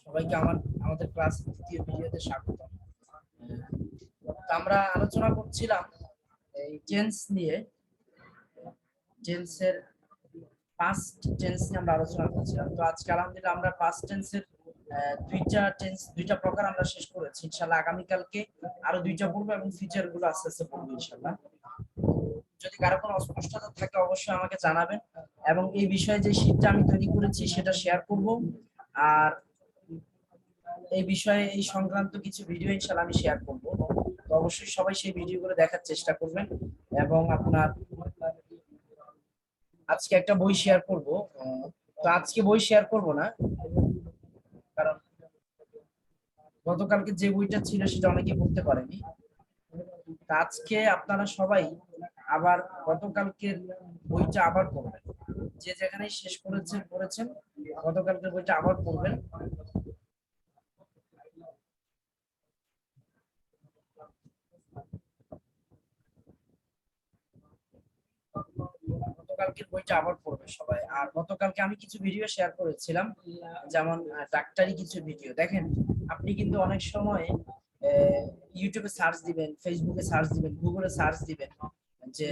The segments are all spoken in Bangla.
সবাইকে আমাদের ক্লাস দ্বিতীয় ভিডিওতে স্বাগত। আমরা আলোচনা করছিলাম এই টেন্স নিয়ে, টেন্সের পাস্ট টেন্স নিয়ে আমরা আলোচনা করছিলাম। তো আজকে আলহামদুলিল্লাহ আমরা পাস্ট টেন্সের দুইটা প্রকার আমরা শেষ করেছি। ইনশাআল্লাহ আগামীকালকে আরো দুইটা পড়বো এবং ফিচার গুলো আস্তে আস্তে পড়বো ইনশাআল্লাহ। যদি কারো কোনো অস্পষ্টতা থাকে অবশ্যই আমাকে জানাবেন, এবং এই বিষয়ে যে শীটটা আমি তৈরি করেছি সেটা শেয়ার করব। আর এই বিষয়ে এই সংক্রান্ত কিছু ভিডিও ইনশাআল্লাহ আমি শেয়ার করব। তো অবশ্যই সবাই সেই ভিডিওগুলো দেখার চেষ্টা করবেন। এবং আপনার আজকে একটা বই শেয়ার করব। তো আজকে বই শেয়ার করব না, কারণ গতকালকে যে বইটা ছিল সেটা অনেকে পড়তে পারেনি। আজকে আপনারা সবাই আবার গতকালকের বইটা আবার পড়বেন, যে যেখানে শেষ পড়েছেন গতকালকের বইটা আবার পড়বেন। গতকালকের বইটা আবার পড়বে সবাই। আর গতকালকে আমি কিছু ভিডিও শেয়ার করেছিলাম, যেমন ডাক্তারি কিছু ভিডিও দেখেন। আপনি কিন্তু অনেক সময় ইউটিউবে সার্চ দিবেন, ফেসবুকে সার্চ দিবেন, গুগলে সার্চ দিবেন যে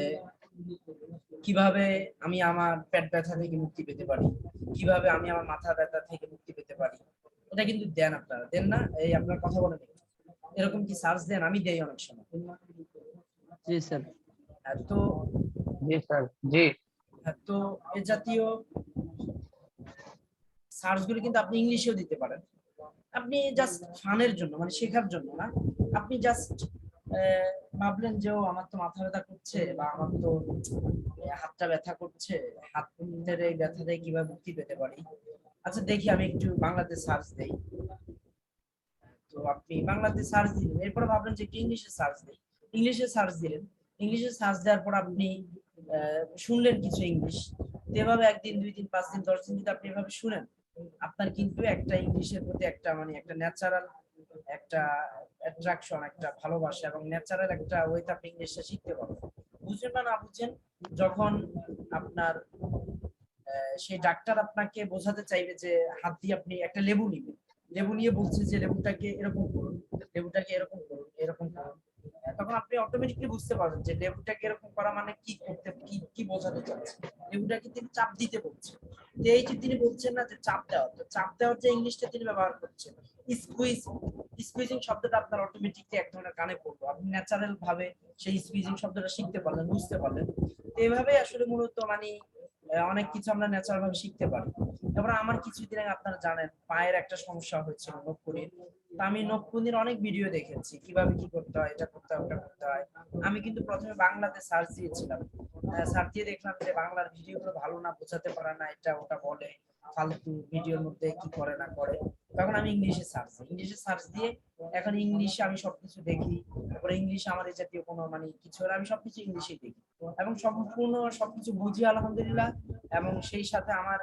কিভাবে আমি আমার পেট ব্যথা থেকে মুক্তি পেতে পারি, কিভাবে আমি আমার মাথা ব্যথা থেকে মুক্তি পেতে পারি। এটা কিন্তু দেন, আপনারা দেন না? এই আপনার কথা বলেন, এরকম কি সার্চ দেন? আমি দেই অনেক সময়। জি স্যার। তো জি স্যার। জি। তো এ জাতীয় সার্চ গুলো কিন্তু আপনি ইংলিশেও দিতে পারেন। আপনি জাস্ট ফানের জন্য, মানে শেখার জন্য না, আপনি জাস্ট ভাবলেন যে ও আমার তো মাথা ব্যথা করছে, বা আমার তো হাতটা ব্যথা করছে, হাতের এই ব্যথা থেকে কিভাবে মুক্তি পেতে পারি। আচ্ছা দেখি আমি একটু বাংলাতে সার্চ দেই। তো আপনি বাংলাতে সার্চ দিলেন, এরপরে ভাবলেন যে ইংলিশে সার্চ দিই। ইংলিশে সার্চ দিলেন, ইংলিশে সার্চ দেওয়ার পর আপনি শুনলেন কিছু ইংলিশ। এভাবে একদিন, 2 দিন, 5 দিন, 10 দিন যদি আপনি এভাবে শুনেন, আপনার কিন্তু একটা ইংলিশের প্রতি একটা মানে একটা ন্যাচারাল একটা অ্যাট্রাকশন, একটা ভালোবাসা এবং ন্যাচারাল একটা ওয়েতে আপনি ইংলিশটা শিখতে পারবেন। বুঝেন বা না বুঝেন, যখন আপনার সেই ডাক্তার আপনাকে বোঝাতে চাইবে যে হাত দিয়ে আপনি একটা লেবু নিবেন, লেবু নিয়ে বলছে যে লেবুটাকে এরকম করুন, লেবুটাকে এরকম করুন, এরকম করুন, তখন আপনি অটোমেটিকলি বুঝতে পারবেন যে লেবুটাকে এরকম করা মানে কি করতে, কি কি বোঝাতে চাচ্ছে। লেবুটাকে তিনি চাপ দিতে বলছেন। তো এই যে তিনি বলছেন না যে চাপ দেওয়া, তো চাপ দেওয়ার যে ইংলিশটা তিনি ব্যবহার করছেন স্কুইজ, স্কুইজিং শব্দটা আপনার অটোমেটিকলি এক ধরনের কানে পড়লো। আপনি ন্যাচারাল ভাবে সেই স্কুইজিং শব্দটা শিখতে পারলেন, বুঝতে পারলেন। তো এইভাবে আসলে মূলত মানে অনেক কিছু আমরা ন্যাচারাল ভাবে শিখতে পারি। তারপরে আমার কিছুদিন আগে আপনারা জানেন পায়ের একটা সমস্যা হয়েছিল, নখকুনির। তো আমি নখকুনির অনেক ভিডিও দেখেছি, কিভাবে কি করতে হয়, এটা করতে হয়, ওটা করতে হয়। আমি কিন্তু প্রথমে বাংলাতে সার্চ দিয়েছিলাম, সার্চ দিয়ে দেখলাম যে বাংলার ভিডিওগুলো ভালো না, বোঝাতে পারে না, এটা ওটা বলে ফালতু ভিডিওর মধ্যে কি করে না করে। তখন আমি ইংলিশে সার্চ দিয়ে এখন ইংলিশে আমি সবকিছু দেখি। তারপরে ইংলিশে আমার এই জাতীয় কোনো মানে কিছু হলে আমি সবকিছু ইংলিশেই দেখি, এবং সম্পূর্ণ সবকিছু বুঝি আলহামদুলিল্লাহ। এবং সেই সাথে আমার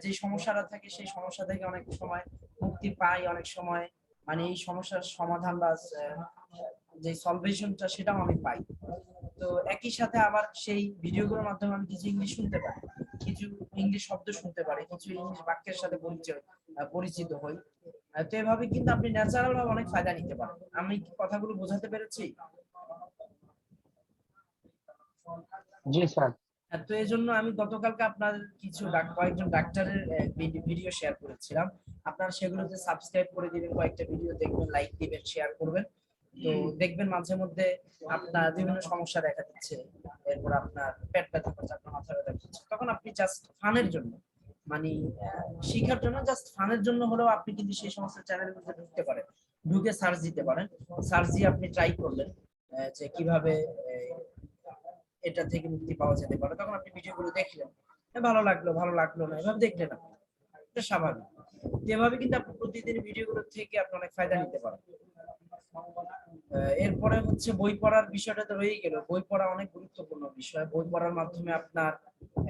যে সমস্যাটা থাকে সেই সমস্যা থেকে অনেক সময় মুক্তি পাই, অনেক সময় মানে এই সমস্যার সমাধান বা যে সলভেশনটা সেটাও আমি পাই। তো একই সাথে আবার সেই ভিডিওগুলোর মাধ্যমে আমি কিছু ইংলিশ শুনতে পারি, কিছু ইংলিশ শব্দ শুনতে পারি, কিছু ইংলিশ বাক্যের সাথে পরিচিত হই। তো এভাবে কিন্তু আপনি ন্যাচারাল ভাবে অনেক ফায়দা নিতে পারেন। আমি কি কথাগুলো বোঝাতে পেরেছি? জি স্যার। তো এই জন্য আমি গতকালকে আপনার কিছু কয়েকজন ডাক্তারের ভিডিও শেয়ার করেছিলাম। আপনারা সেগুলোতে সাবস্ক্রাইব করে দিবেন, কয়েকটা ভিডিও দেখবেন, লাইক দিবেন, শেয়ার করবেন। তো দেখবেন মাঝে মধ্যে আপনার বিভিন্ন সমস্যা দেখা দিচ্ছে, এরপর আপনার পেট ব্যথা করছে, আপনার মাথা ব্যথা করছে, তখন আপনি জাস্ট ফানের জন্য মানে শিখার জন্য, জাস্ট ফানের জন্য হলেও আপনি কিন্তু সেই সমস্ত চ্যানেলের মধ্যে ঢুকতে পারেন, ঢুকে সার্চ দিতে পারেন। সার্চ দিয়ে আপনি ট্রাই করলেন যে কিভাবে এটা থেকে মুক্তি পাওয়া যেতে পারে। তখন আপনি ভিডিওগুলো দেখলেন, ভালো লাগলো, ভালো লাগলো না, এভাবে দেখলেন আপনি, এটা স্বাভাবিক। এভাবে কিন্তু আপনি প্রতিদিন ভিডিওগুলো থেকে আপনি অনেক ফায়দা নিতে পারেন। এরপরে হচ্ছে বই পড়ার বিষয়টা তো রয়েই গেল। বই পড়া অনেক গুরুত্বপূর্ণ বিষয়। বই পড়ার মাধ্যমে আপনার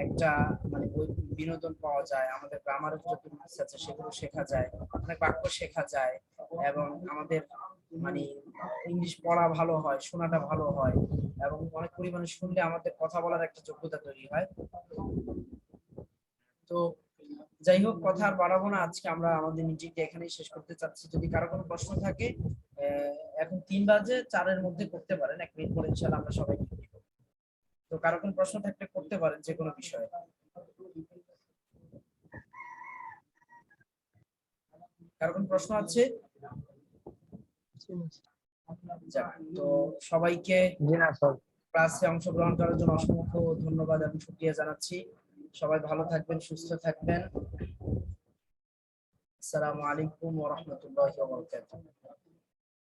একটা মানে বই বিনোদন পাওয়া যায়, আমাদের গ্রামারের যত রুলস আছে সেগুলো শেখা যায়, অনেক বাক্য শেখা যায়, এবং আমাদের মানে ইংলিশ পড়া ভালো হয়, শোনাটা ভালো হয়, এবং অনেক পরিমাণে শুনলে আমাদের কথা বলার একটা যোগ্যতা তৈরি হয়। তো যাই হোক, কথা আর বাড়াবো না, আজকে আমরা আমাদের মিটিংটা এখানেই শেষ করতে চাচ্ছি। যদি কারো কোনো প্রশ্ন থাকে এখন 3 বাজে, 4-এর মধ্যে করতে পারেন, 1 মিনিট পরে ইনশাআল্লাহ আমরা সবাই মিটিং করব। তো কারো কোনো প্রশ্ন থাকলে করতে পারেন যে কোনো বিষয়ে। কারো কোনো প্রশ্ন আছে? যাক, তো সবাইকে জি না স্যার। ক্লাসে অংশগ্রহণ করার জন্য অসংখ্য ধন্যবাদ এবং শুকরিয়া জানাচ্ছি। সবাই ভালো থাকবেন, সুস্থ থাকবেন। আসসালামু আলাইকুম ওয়া রাহমাতুল্লাহি ওয়া বারাকাতুহু।